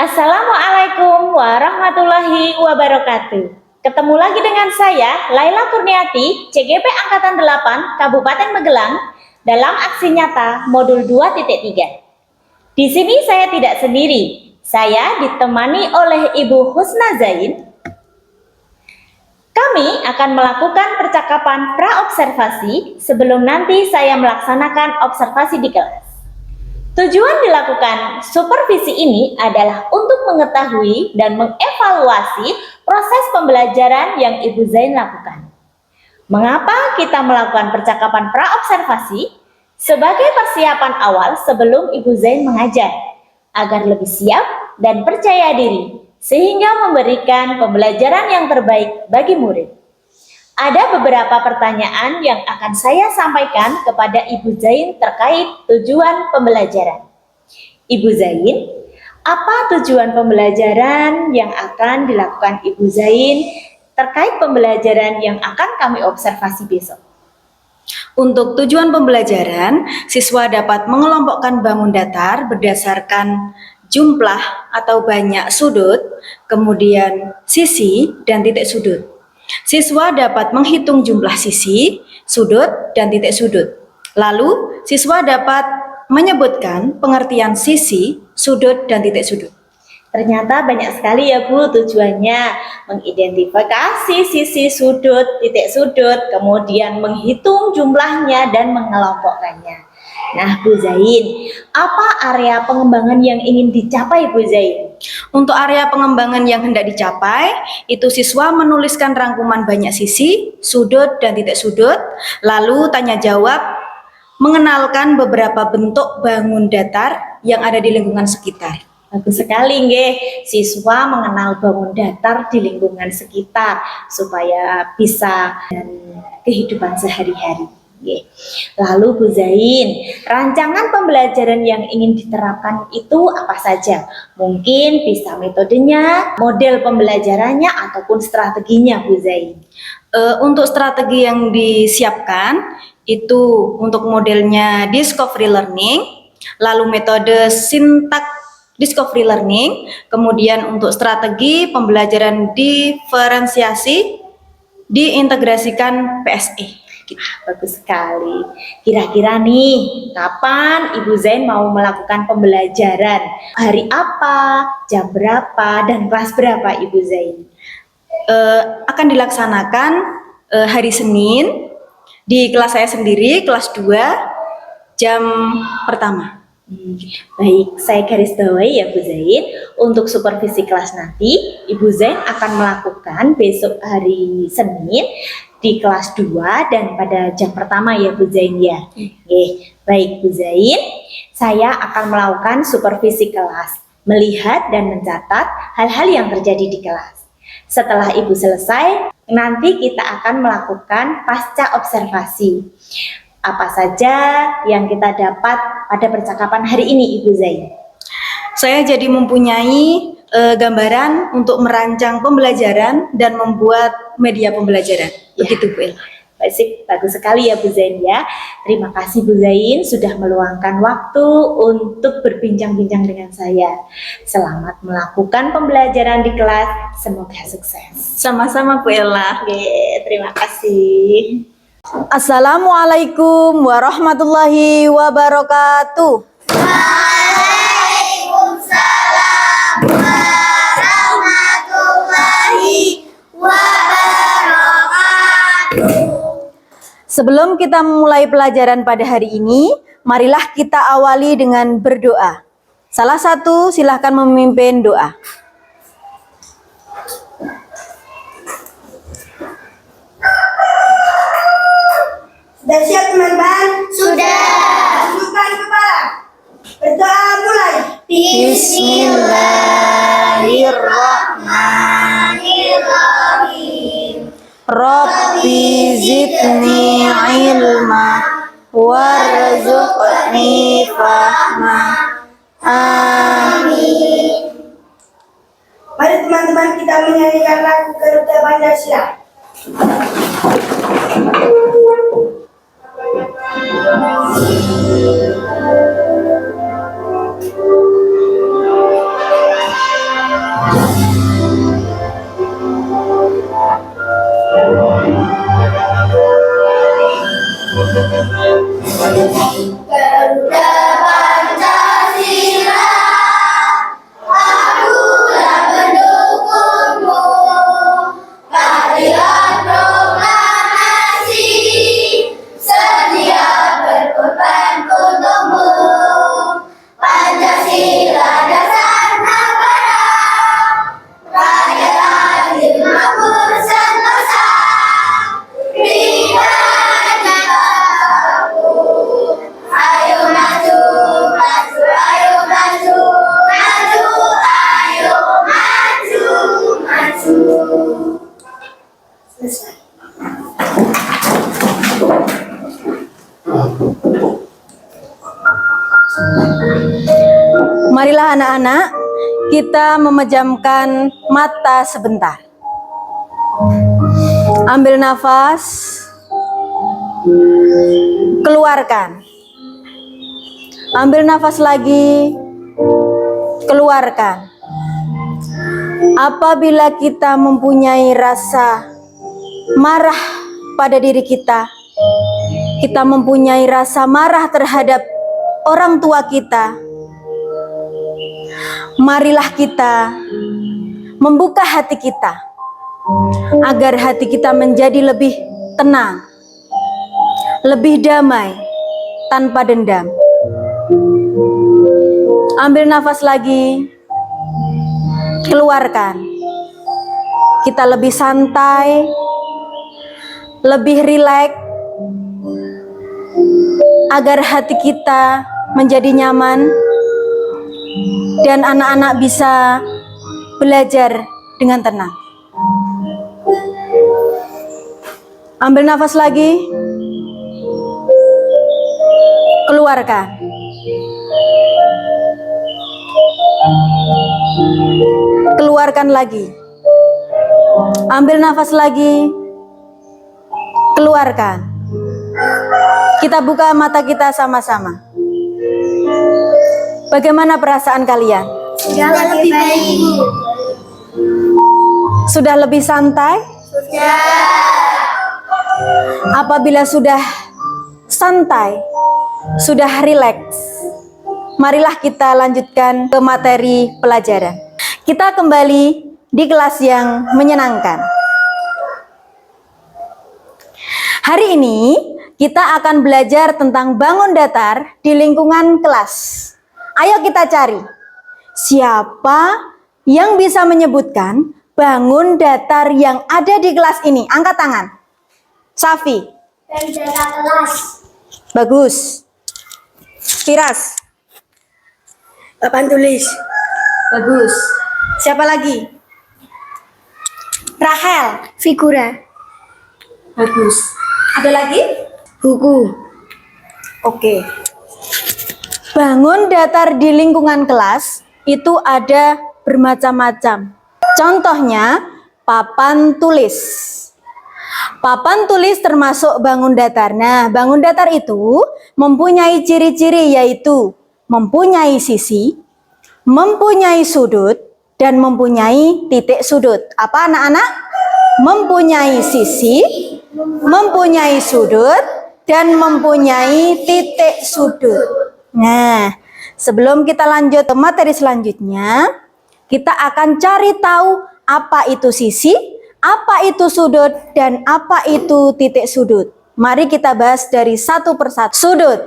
Assalamualaikum warahmatullahi wabarakatuh. Ketemu lagi dengan saya, Laila Kurniati, CGP Angkatan 8, Kabupaten Magelang, dalam aksi nyata modul 2.3. Di sini saya tidak sendiri, saya ditemani oleh Ibu Husna Zain. Kami akan melakukan percakapan pra-observasi sebelum nanti saya melaksanakan observasi di kelas. Tujuan dilakukan supervisi ini adalah untuk mengetahui dan mengevaluasi proses pembelajaran yang Ibu Zain lakukan. Mengapa kita melakukan percakapan pra-observasi? Sebagai persiapan awal sebelum Ibu Zain mengajar, agar lebih siap dan percaya diri, sehingga memberikan pembelajaran yang terbaik bagi murid. Ada beberapa pertanyaan yang akan saya sampaikan kepada Ibu Zain terkait tujuan pembelajaran. Ibu Zain, apa tujuan pembelajaran yang akan dilakukan Ibu Zain terkait pembelajaran yang akan kami observasi besok? Untuk tujuan pembelajaran, siswa dapat mengelompokkan bangun datar berdasarkan jumlah atau banyak sudut, kemudian sisi dan titik sudut. Siswa dapat menghitung jumlah sisi, sudut, dan titik sudut. Lalu, siswa dapat menyebutkan pengertian sisi, sudut, dan titik sudut. Ternyata banyak sekali ya Bu tujuannya, mengidentifikasi sisi, sudut, titik sudut, kemudian menghitung jumlahnya dan mengelompokkannya. Nah Bu Zain, apa area pengembangan yang ingin dicapai Bu Zain? Untuk area pengembangan yang hendak dicapai, itu siswa menuliskan rangkuman banyak sisi, sudut, dan titik sudut, lalu tanya jawab, mengenalkan beberapa bentuk bangun datar yang ada di lingkungan sekitar. Bagus sekali nggih, siswa mengenal bangun datar di lingkungan sekitar supaya bisa dan kehidupan sehari-hari. Lalu Bu Zain, rancangan pembelajaran yang ingin diterapkan itu apa saja? Mungkin bisa metodenya, model pembelajarannya, ataupun strateginya Bu Zain. Untuk strategi yang disiapkan, itu untuk modelnya discovery learning, lalu metode sintak discovery learning, kemudian untuk strategi pembelajaran diferensiasi diintegrasikan PSE. Bagus sekali. Kira-kira nih, kapan Ibu Zain mau melakukan pembelajaran? Hari apa, jam berapa, dan kelas berapa Ibu Zain? Akan dilaksanakan hari Senin di kelas saya sendiri, kelas 2, jam pertama. Baik, saya garis bawahi ya Bu Zain. Untuk supervisi kelas nanti, Ibu Zain akan melakukan besok hari Senin di kelas 2 dan pada jam pertama ya Bu Zain ya. Baik Bu Zain, saya akan melakukan supervisi kelas, melihat dan mencatat hal-hal yang terjadi di kelas. Setelah Ibu selesai, nanti kita akan melakukan pasca observasi. Apa saja yang kita dapat pada percakapan hari ini Ibu Zain? Saya jadi mempunyai gambaran untuk merancang pembelajaran dan membuat media pembelajaran. Begitu Bu El. Bagus sekali ya Bu Zain ya. Terima kasih Bu Zain sudah meluangkan waktu untuk berbincang-bincang dengan saya. Selamat melakukan pembelajaran di kelas. Semoga sukses. Sama-sama Bu Ella. Terima kasih. Assalamualaikum warahmatullahi wabarakatuh. Waalaikumsalam warahmatullahi wabarakatuh. Sebelum kita memulai pelajaran pada hari ini, marilah kita awali dengan berdoa. Salah satu silahkan memimpin doa. Sudah siap teman-teman? Sudah. Tundukkan kepala. Berdoa mulai. Bismillahirrahmanirrahim. Rabbi zidni ilma warzuqni fahma. Amin. Mari teman-teman kita menyanyikan lagu Garuda Pancasila. Garuda Pancasila, akulah pendukungmu. Keadilan proklamasi, sedia berkorban untukmu. Pancasila dasar negara, rakyat adil makmur sentosa. Berikannya aku, ayo maju, maju, ayo maju, maju, ayo maju, maju. Selesai. Marilah anak-anak, kita memejamkan mata sebentar. Ambil nafas, keluarkan. Ambil nafas lagi, keluarkan. Apabila kita mempunyai rasa marah pada diri kita mempunyai rasa marah terhadap orang tua kita, marilah kita membuka hati kita agar hati kita menjadi lebih tenang, lebih damai, tanpa dendam. Ambil nafas lagi, keluarkan. Kita lebih santai, lebih rileks, agar hati kita menjadi nyaman dan anak-anak bisa belajar dengan tenang. Ambil nafas lagi, keluarkan. Keluarkan lagi. Ambil nafas lagi, keluarkan. Kita buka mata kita sama-sama. Bagaimana perasaan kalian? Sudah lebih baik, Ibu. Sudah lebih santai? Sudah. Apabila sudah santai, sudah rileks, marilah kita lanjutkan ke materi pelajaran. Kita kembali di kelas yang menyenangkan. Hari ini kita akan belajar tentang bangun datar di lingkungan kelas. Ayo kita cari siapa yang bisa menyebutkan bangun datar yang ada di kelas ini. Angkat tangan. Safi. Bendera kelas. Bagus. Firas. Papan tulis. Bagus. Siapa lagi? Rahel. Figura. Bagus. Ada lagi? Buku. Oke. Bangun datar di lingkungan kelas itu ada bermacam-macam. Contohnya, papan tulis. Papan tulis termasuk bangun datar. Nah, bangun datar itu mempunyai ciri-ciri yaitu mempunyai sisi, mempunyai sudut, dan mempunyai titik sudut. Apa anak-anak? Mempunyai sisi, mempunyai sudut, dan mempunyai titik sudut. Nah, sebelum kita lanjut ke materi selanjutnya, kita akan cari tahu apa itu sisi, apa itu sudut, dan apa itu titik sudut. Mari kita bahas dari satu persatu. Sudut.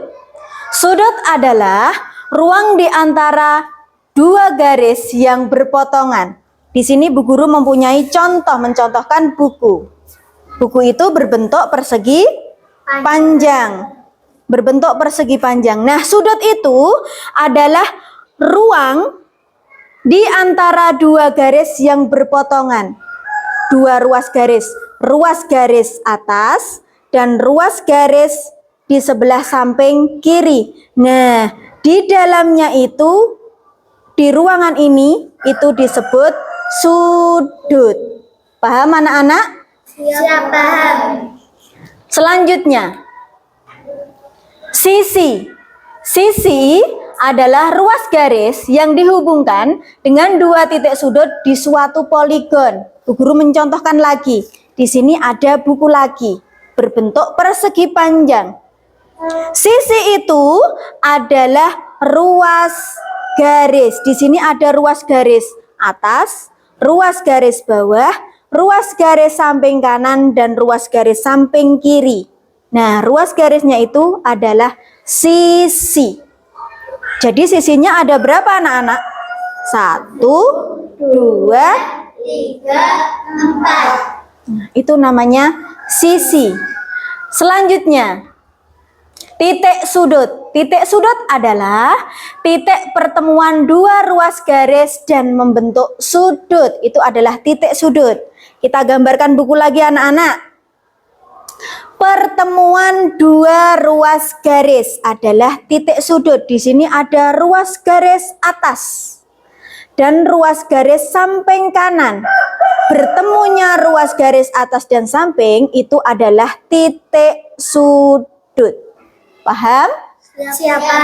Sudut adalah ruang di antara dua garis yang berpotongan. Di sini Bu Guru mempunyai contoh, mencontohkan buku. Buku itu berbentuk persegi panjang. Berbentuk persegi panjang. Nah, sudut itu adalah ruang di antara dua garis yang berpotongan. Dua ruas garis atas dan ruas garis di sebelah samping kiri. Nah, di dalamnya itu, di ruangan ini, itu disebut sudut. Paham anak-anak? Siap, paham. Selanjutnya, sisi. Sisi adalah ruas garis yang dihubungkan dengan dua titik sudut di suatu poligon. Bu Guru mencontohkan lagi. Di sini ada buku lagi, berbentuk persegi panjang. Sisi itu adalah ruas garis. Di sini ada ruas garis atas, ruas garis bawah, ruas garis samping kanan, dan ruas garis samping kiri. Nah, ruas garisnya itu adalah sisi. Jadi sisinya ada berapa anak-anak? 1, 2, 3, 4. Nah, itu namanya sisi. Selanjutnya, titik sudut. Titik sudut adalah titik pertemuan dua ruas garis dan membentuk sudut. Itu adalah titik sudut. Kita gambarkan buku lagi anak-anak. Pertemuan dua ruas garis adalah titik sudut. Di sini ada ruas garis atas dan ruas garis samping kanan. Bertemunya ruas garis atas dan samping itu adalah titik sudut. Paham? Siapa?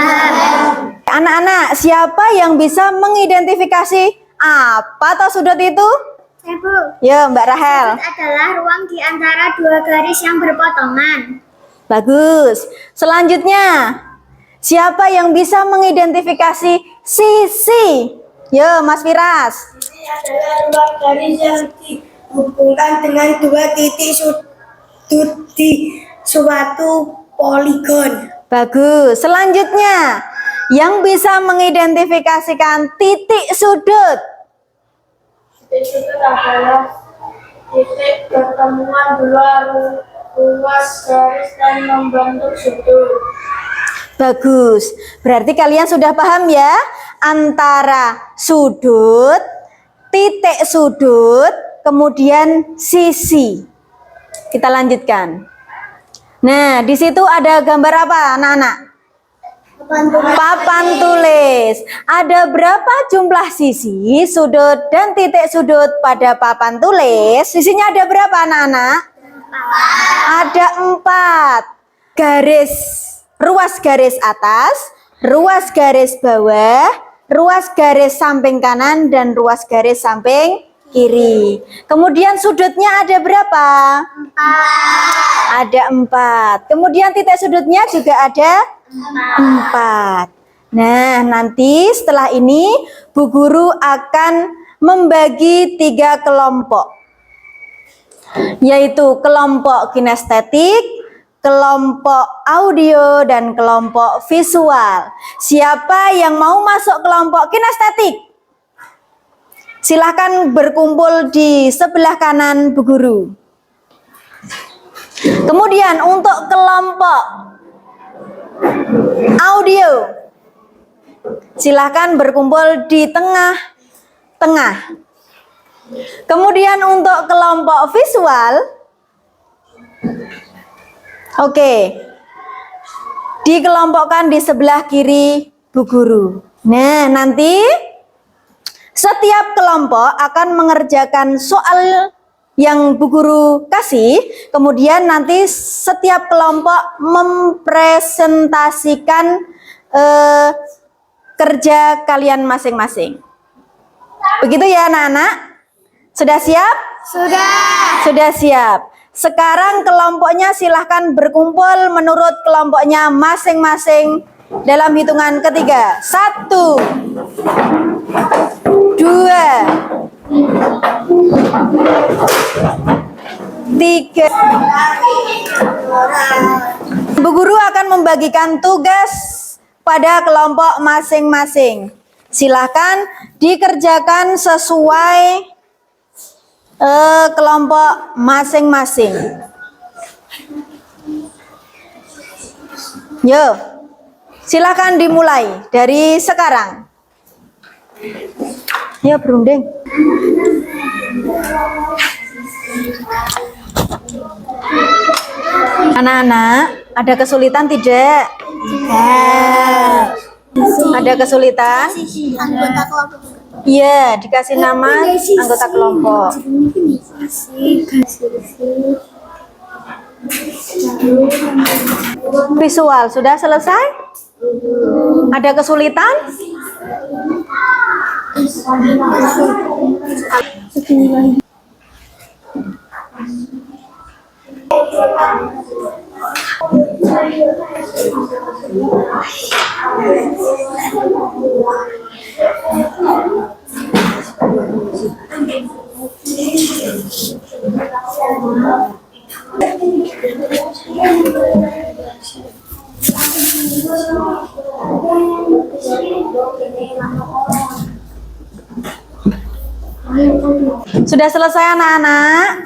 Anak-anak, siapa yang bisa mengidentifikasi apa toh sudut itu? Ibu. Ya, Mbak Rahel. Adalah ruang di antara dua garis yang berpotongan. Bagus. Selanjutnya, siapa yang bisa mengidentifikasi sisi? Ya, Mas Firas. Ini adalah ruang garis yang dihubungkan dengan dua titik sudut di suatu poligon. Bagus. Selanjutnya, yang bisa mengidentifikasikan titik sudut. Titik sudut adalah titik pertemuan dua ruas garis dan membentuk sudut. Bagus. Berarti kalian sudah paham ya antara sudut, titik sudut, kemudian sisi. Kita lanjutkan. Nah, di situ ada gambar apa, anak-anak? Papan tulis. Ada berapa jumlah sisi, sudut, dan titik sudut pada papan tulis? Sisinya ada berapa, anak-anak? Ada 4. Garis, ruas garis atas, ruas garis bawah, ruas garis samping kanan, dan ruas garis samping kiri. Kemudian sudutnya ada berapa? 4. Ada 4. Kemudian titik sudutnya juga ada 4. Nah, nanti setelah ini Bu Guru akan membagi 3 kelompok, yaitu kelompok kinestetik, kelompok audio, dan kelompok visual. Siapa yang mau masuk kelompok kinestetik? Silahkan berkumpul di sebelah kanan Bu Guru. Kemudian untuk kelompok audio, silahkan berkumpul di tengah-tengah. Kemudian untuk kelompok visual, oke, dikelompokkan di sebelah kiri Bu Guru. Nah, nanti setiap kelompok akan mengerjakan soal yang Bu Guru kasih, kemudian nanti setiap kelompok mempresentasikan kerja kalian masing-masing. Begitu ya anak-anak? Sudah siap? Sudah siap. Sekarang kelompoknya silahkan berkumpul menurut kelompoknya masing-masing dalam hitungan ketiga. 1, 2, 3. Bu Guru akan membagikan tugas pada kelompok masing-masing. Silahkan dikerjakan sesuai kelompok masing-masing. Yo, silahkan dimulai dari sekarang. Ya, berunding. Anak-anak, ada kesulitan tidak? Ada kesulitan? Anggota kelompok. Iya, dikasih nama anggota kelompok. Visual sudah selesai? Ada kesulitan? Sudah selesai anak-anak?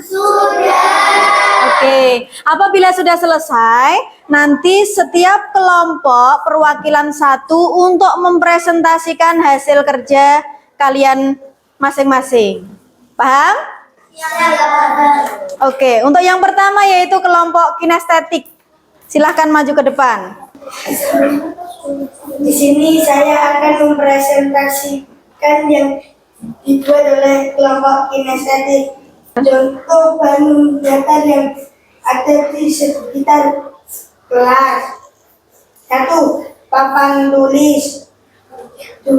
Oke, apabila sudah selesai, nanti setiap kelompok perwakilan satu untuk mempresentasikan hasil kerja kalian masing-masing. Paham? Oke, untuk yang pertama yaitu kelompok kinestetik. Silahkan maju ke depan. Di sini saya akan mempresentasikan yang dibuat oleh kelompok kinestetik. Contoh bahan datar yang ada di sekitar kelas. 1. Papan tulis. 2.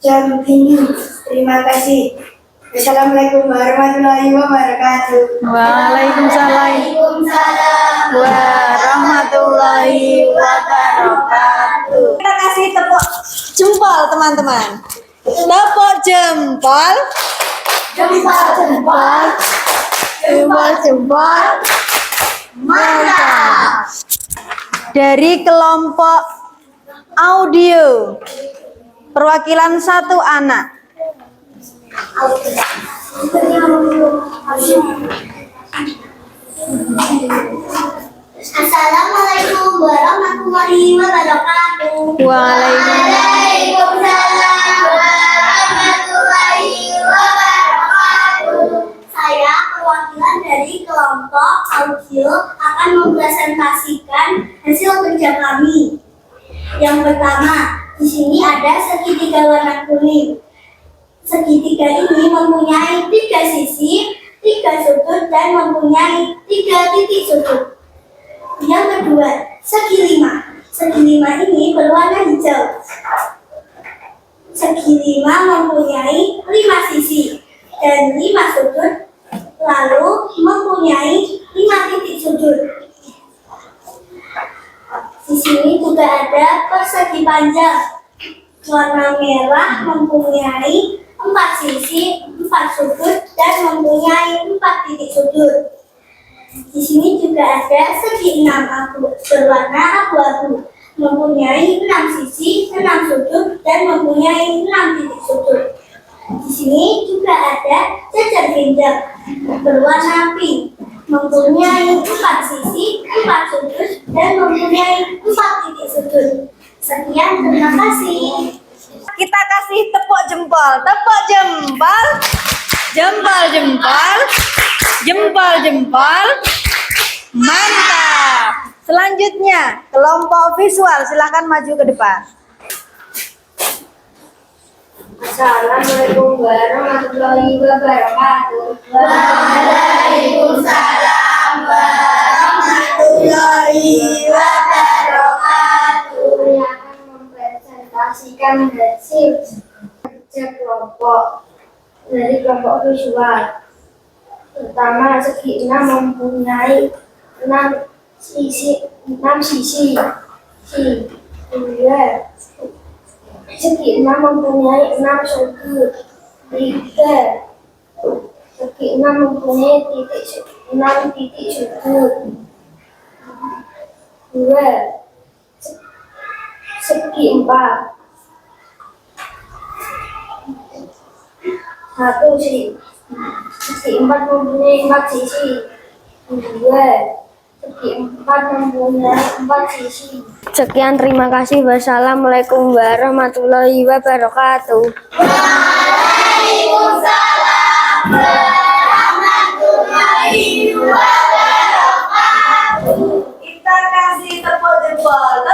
Jam dinding. Terima kasih. Assalamualaikum warahmatullahi wabarakatuh. Waalaikumsalam warahmatullahi wabarakatuh. Kita kasih tepuk jempol teman-teman. Tepuk jempol. Jempol. Mantap. Dari kelompok audio, perwakilan satu anak. Assalamualaikum warahmatullahi wabarakatuh. Waalaikumsalam warahmatullahi wabarakatuh. Saya perwakilan dari kelompok audio akan mempresentasikan hasil kerja kami. Yang pertama, di sini ada segitiga warna kuning. Segitiga ini mempunyai 3 sisi, 3 sudut, dan mempunyai 3 titik sudut. Yang kedua, segi 5. Segi 5 ini berwarna hijau. Segi 5 mempunyai 5 sisi dan 5 sudut, lalu mempunyai 5 titik sudut. Di sini juga ada persegi panjang. Warna merah mempunyai 4 sisi, 4 sudut, dan mempunyai 4 titik sudut. Di sini juga ada segi 6 berwarna abu-abu, mempunyai 6 sisi, 6 sudut, dan mempunyai 6 titik sudut. Di sini juga ada jajar genjang berwarna pink, mempunyai 4 sisi, 4 sudut, dan mempunyai 4 titik sudut. Sekian, terima kasih. Kita kasih tepuk jempol. Jempol. Mantap. Selanjutnya, kelompok visual. Silahkan maju ke depan. Assalamualaikum warahmatullahi wabarakatuh. Waalaikumsalam warahmatullahi wabarakatuh. Saya akan mempresentasikan hasil kerja kelompok dari kelompok visual. Pertama, segi 6 mempunyai 6 sisi. Kedua, segi 6 mempunyai 6 sudut. 3. Segi 6 mempunyai 6 titik sudut. 2. Segi 4. 1 sih. Segi 4 mempunyai 4 sisi. 2. Segi 4 mempunyai 4 sisi. Sekian, terima kasih. Wassalamualaikum warahmatullahi wabarakatuh. Waalaikumsalam warahmatullahi wabarakatuh. Kita kasih tepuk jempol.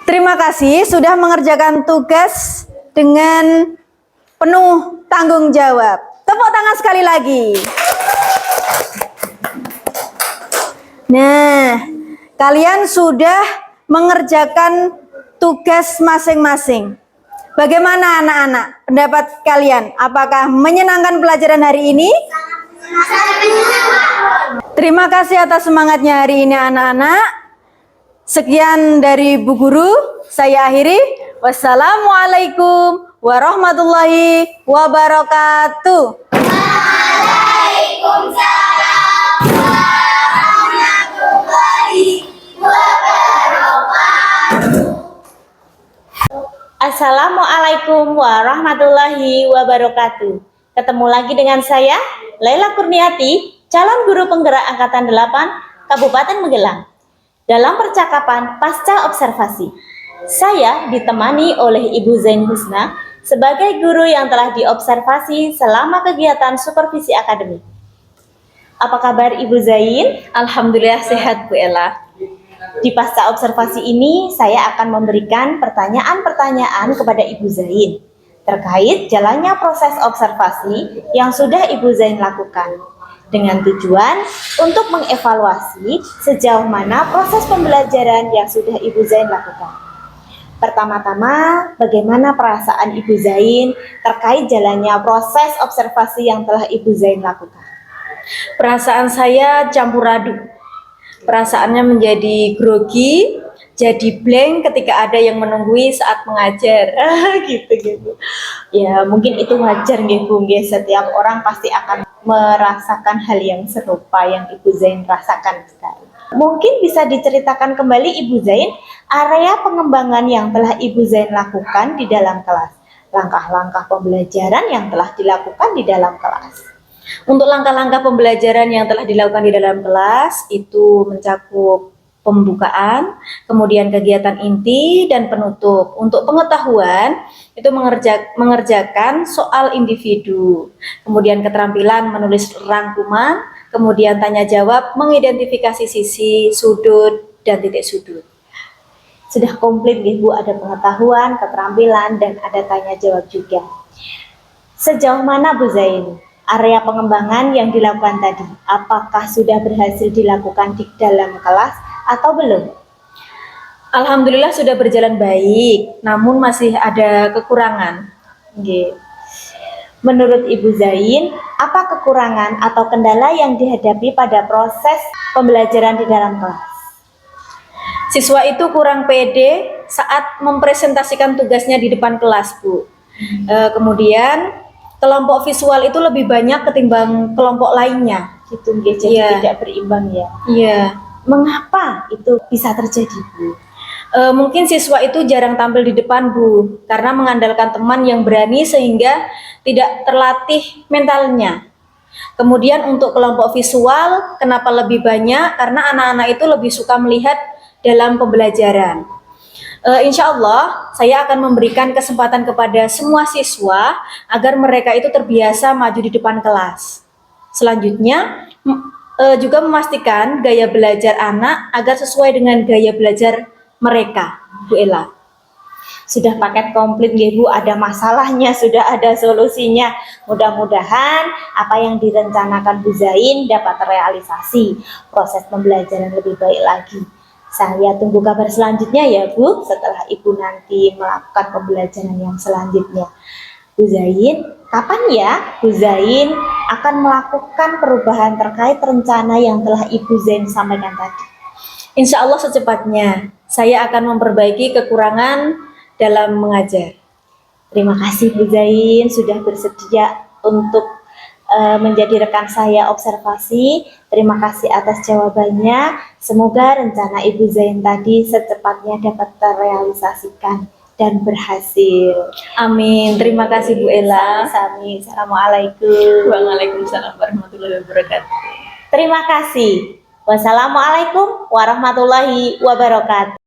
Terima kasih sudah mengerjakan tugas dengan penuh tanggung jawab. Tepuk tangan sekali lagi. Nah, kalian sudah mengerjakan tugas masing-masing. Bagaimana anak-anak? Pendapat kalian? Apakah menyenangkan pelajaran hari ini? Terima kasih atas semangatnya hari ini anak-anak. Sekian dari Bu Guru, saya akhiri. Wassalamualaikum warahmatullahi wabarakatuh. Assalamualaikum warahmatullahi wabarakatuh. Ketemu lagi dengan saya, Laila Kurniati, calon guru penggerak Angkatan 8 Kabupaten Magelang. Dalam percakapan pasca observasi, saya ditemani oleh Ibu Zain Husna sebagai guru yang telah diobservasi selama kegiatan supervisi akademik. Apa kabar Ibu Zain? Alhamdulillah sehat Bu Ella. Di pasca observasi ini, saya akan memberikan pertanyaan-pertanyaan kepada Ibu Zain terkait jalannya proses observasi yang sudah Ibu Zain lakukan, dengan tujuan untuk mengevaluasi sejauh mana proses pembelajaran yang sudah Ibu Zain lakukan. Pertama-tama, bagaimana perasaan Ibu Zain terkait jalannya proses observasi yang telah Ibu Zain lakukan? Perasaan saya campur aduk. Perasaannya menjadi grogi, jadi blank ketika ada yang menunggui saat mengajar. Gitu. Ya, mungkin itu wajar nggih Bu nggih, setiap orang pasti akan merasakan hal yang serupa yang Ibu Zain rasakan sekarang. Mungkin bisa diceritakan kembali Ibu Zain area pengembangan yang telah Ibu Zain lakukan di dalam kelas. Langkah-langkah pembelajaran yang telah dilakukan di dalam kelas. Untuk langkah-langkah pembelajaran yang telah dilakukan di dalam kelas itu mencakup pembukaan, kemudian kegiatan inti dan penutup. Untuk pengetahuan itu mengerjakan soal individu, kemudian keterampilan menulis rangkuman, kemudian tanya jawab, mengidentifikasi sisi, sudut, dan titik sudut. Sudah komplit nih Bu, ada pengetahuan, keterampilan, dan ada tanya jawab juga. Sejauh mana Bu Zain area pengembangan yang dilakukan tadi? Apakah sudah berhasil dilakukan di dalam kelas atau belum? Alhamdulillah sudah berjalan baik, namun masih ada kekurangan. Oke. Menurut Ibu Zain, apa kekurangan atau kendala yang dihadapi pada proses pembelajaran di dalam kelas? Siswa itu kurang pede saat mempresentasikan tugasnya di depan kelas, Bu. Kemudian kelompok visual itu lebih banyak ketimbang kelompok lainnya. Gitu nggih, jadi tidak berimbang ya. Iya. Mengapa itu bisa terjadi Bu? Mungkin siswa itu jarang tampil di depan Bu, karena mengandalkan teman yang berani sehingga tidak terlatih mentalnya. Kemudian untuk kelompok visual, kenapa lebih banyak? Karena anak-anak itu lebih suka melihat dalam pembelajaran. Insya Allah saya akan memberikan kesempatan kepada semua siswa agar mereka itu terbiasa maju di depan kelas. Selanjutnya juga memastikan gaya belajar anak agar sesuai dengan gaya belajar mereka, Bu Ella. Sudah paket komplit nggih Bu, ada masalahnya, sudah ada solusinya. Mudah-mudahan apa yang direncanakan Bu Zain dapat terrealisasi, proses pembelajaran lebih baik lagi. Saya tunggu kabar selanjutnya ya Bu, setelah Ibu nanti melakukan pembelajaran yang selanjutnya. Bu Zain, kapan ya Bu Zain akan melakukan perubahan terkait rencana yang telah Ibu Zain sampaikan tadi? Insya Allah secepatnya, saya akan memperbaiki kekurangan dalam mengajar. Terima kasih Bu Zain sudah bersedia untuk menjadi rekan saya observasi. Terima kasih atas jawabannya. Semoga rencana Ibu Zain tadi secepatnya dapat terrealisasikan dan berhasil. Amin. Terima kasih Bu Ella. Sami. Assalamualaikum. Waalaikumsalam warahmatullahi wabarakatuh. Terima kasih. Wassalamualaikum warahmatullahi wabarakatuh.